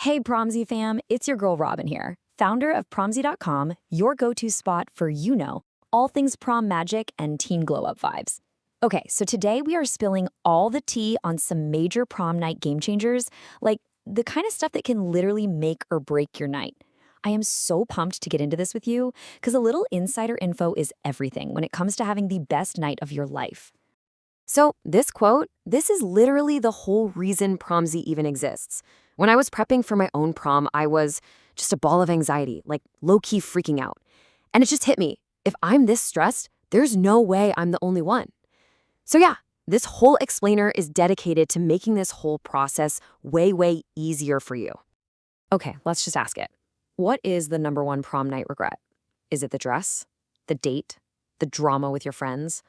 Hey Promsy fam, it's your girl Robin here, founder of Promsy.com, your go-to spot for all things prom magic and teen glow-up vibes. Okay, so today we are spilling all the tea on some major prom night game changers, like the kind of stuff that can literally make or break your night. I am so pumped to get into this with you, because a little insider info is everything when it comes to having the best night of your life. So this quote, this is literally the whole reason Promsy even exists. When I was prepping for my own prom, I was just a ball of anxiety, like low-key freaking out. And it just hit me. If I'm this stressed, there's no way I'm the only one. So yeah, this whole explainer is dedicated to making this whole process way, way easier for you. Okay, let's just ask it. What is the number one prom night regret? Is it the dress? The date? The drama with your friends?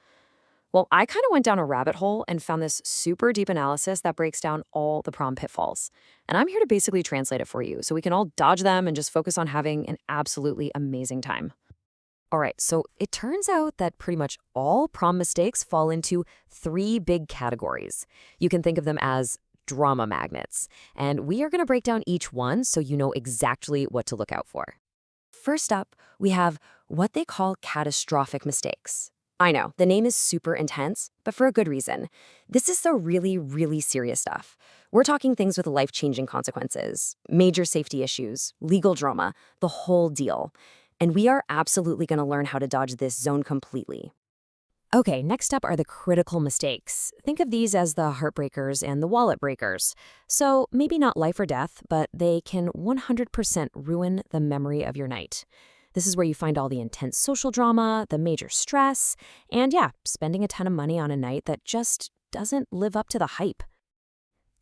Well, I kind of went down a rabbit hole and found this super deep analysis that breaks down all the prom pitfalls. And I'm here to basically translate it for you so we can all dodge them and just focus on having an absolutely amazing time. All right, so it turns out that pretty much all prom mistakes fall into three big categories. You can think of them as drama magnets, and we are going to break down each one so you know exactly what to look out for. First up, we have what they call catastrophic mistakes. I know, the name is super intense, but for a good reason. This is the really, really serious stuff. We're talking things with life-changing consequences, major safety issues, legal drama, the whole deal. And we are absolutely going to learn how to dodge this zone completely. Okay, next up are the critical mistakes. Think of these as the heartbreakers and the wallet breakers. So maybe not life or death, but they can 100% ruin the memory of your night. This is where you find all the intense social drama, the major stress, and yeah, spending a ton of money on a night that just doesn't live up to the hype.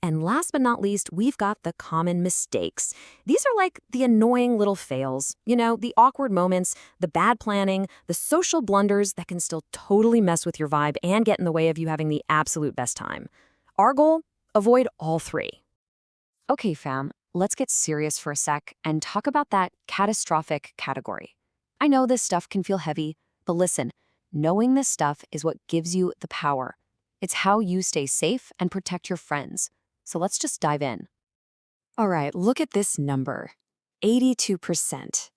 And last but not least, we've got the common mistakes. These are like the annoying little fails, the awkward moments, the bad planning, the social blunders that can still totally mess with your vibe and get in the way of you having the absolute best time. Our goal? Avoid all three. Okay, fam. Let's get serious for a sec and talk about that catastrophic category. I know this stuff can feel heavy, but listen, knowing this stuff is what gives you the power. It's how you stay safe and protect your friends. So let's just dive in. All right, look at this number, 82%.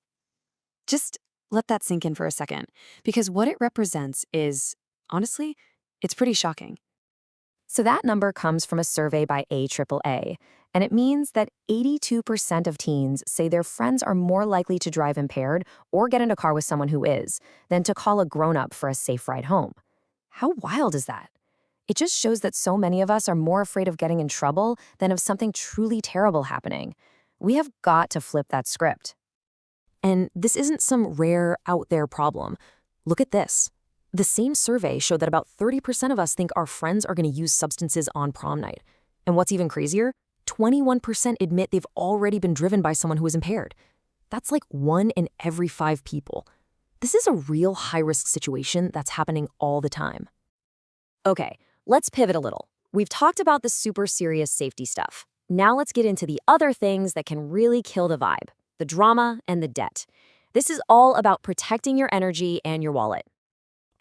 Just let that sink in for a second, because what it represents is, honestly, it's pretty shocking. So that number comes from a survey by AAA, and it means that 82% of teens say their friends are more likely to drive impaired or get in a car with someone who is than to call a grown-up for a safe ride home. How wild is that? It just shows that so many of us are more afraid of getting in trouble than of something truly terrible happening. We have got to flip that script. And this isn't some rare, out-there problem. Look at this. The same survey showed that about 30% of us think our friends are going to use substances on prom night. And what's even crazier, 21% admit they've already been driven by someone who is impaired. That's like 1 in every 5 people. This is a real high-risk situation that's happening all the time. Okay, let's pivot a little. We've talked about the super serious safety stuff. Now let's get into the other things that can really kill the vibe, the drama and the debt. This is all about protecting your energy and your wallet.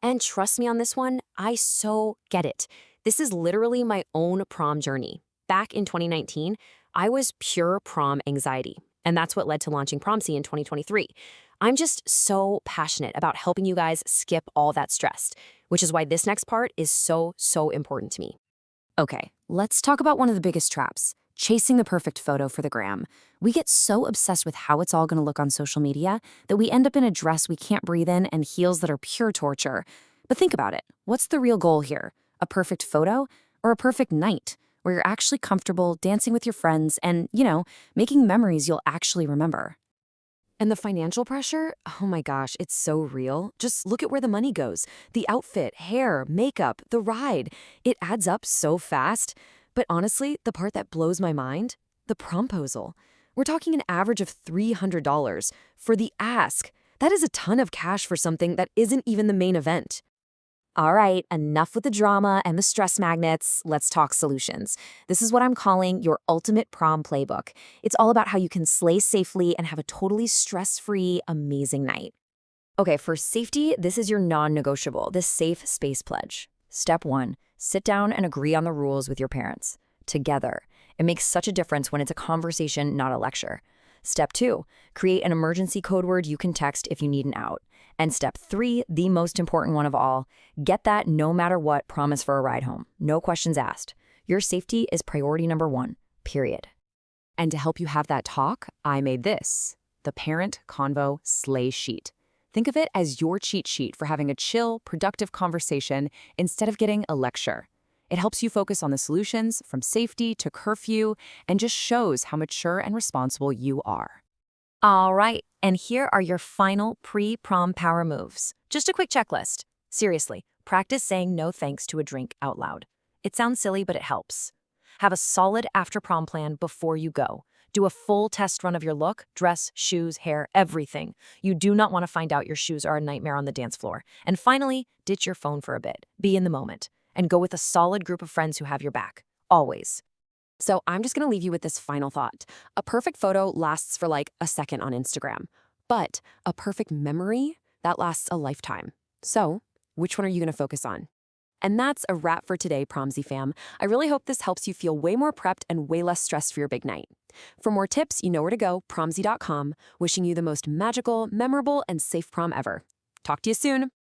And trust me on this one, I so get it. This is literally my own prom journey. Back in 2019, I was pure prom anxiety, and that's what led to launching Promsy in 2023. I'm just so passionate about helping you guys skip all that stress, which is why this next part is so, so important to me. Okay, let's talk about one of the biggest traps, chasing the perfect photo for the gram. We get so obsessed with how it's all going to look on social media that we end up in a dress we can't breathe in and heels that are pure torture. But think about it. What's the real goal here? A perfect photo or a perfect night where you're actually comfortable dancing with your friends and, making memories you'll actually remember? And the financial pressure? Oh my gosh, it's so real. Just look at where the money goes. The outfit, hair, makeup, the ride. It adds up so fast. But honestly, the part that blows my mind? The promposal. We're talking an average of $300 for the ask. That is a ton of cash for something that isn't even the main event. All right, enough with the drama and the stress magnets. Let's talk solutions. This is what I'm calling your ultimate prom playbook. It's all about how you can slay safely and have a totally stress-free, amazing night. Okay, for safety, this is your non-negotiable, the safe space pledge. Step 1, sit down and agree on the rules with your parents. Together. It makes such a difference when it's a conversation, not a lecture. Step 2, create an emergency code word you can text if you need an out. And step 3, the most important one of all, get that no matter what promise for a ride home. No questions asked. Your safety is priority number 1, period. And to help you have that talk, I made this, the Parent Convo Slay Sheet. Think of it as your cheat sheet for having a chill, productive conversation instead of getting a lecture. It helps you focus on the solutions, from safety to curfew, and just shows how mature and responsible you are. All right, and here are your final pre-prom power moves. Just a quick checklist. Seriously, practice saying no thanks to a drink out loud. It sounds silly, but it helps. Have a solid after-prom plan before you go. Do a full test run of your look, dress, shoes, hair, everything. You do not want to find out your shoes are a nightmare on the dance floor. And finally, ditch your phone for a bit. Be in the moment. And go with a solid group of friends who have your back. Always. So I'm just going to leave you with this final thought. A perfect photo lasts for like a second on Instagram, but a perfect memory, that lasts a lifetime. So which one are you going to focus on? And that's a wrap for today, Promsy fam. I really hope this helps you feel way more prepped and way less stressed for your big night. For more tips, you know where to go, promsy.com. Wishing you the most magical, memorable, and safe prom ever. Talk to you soon.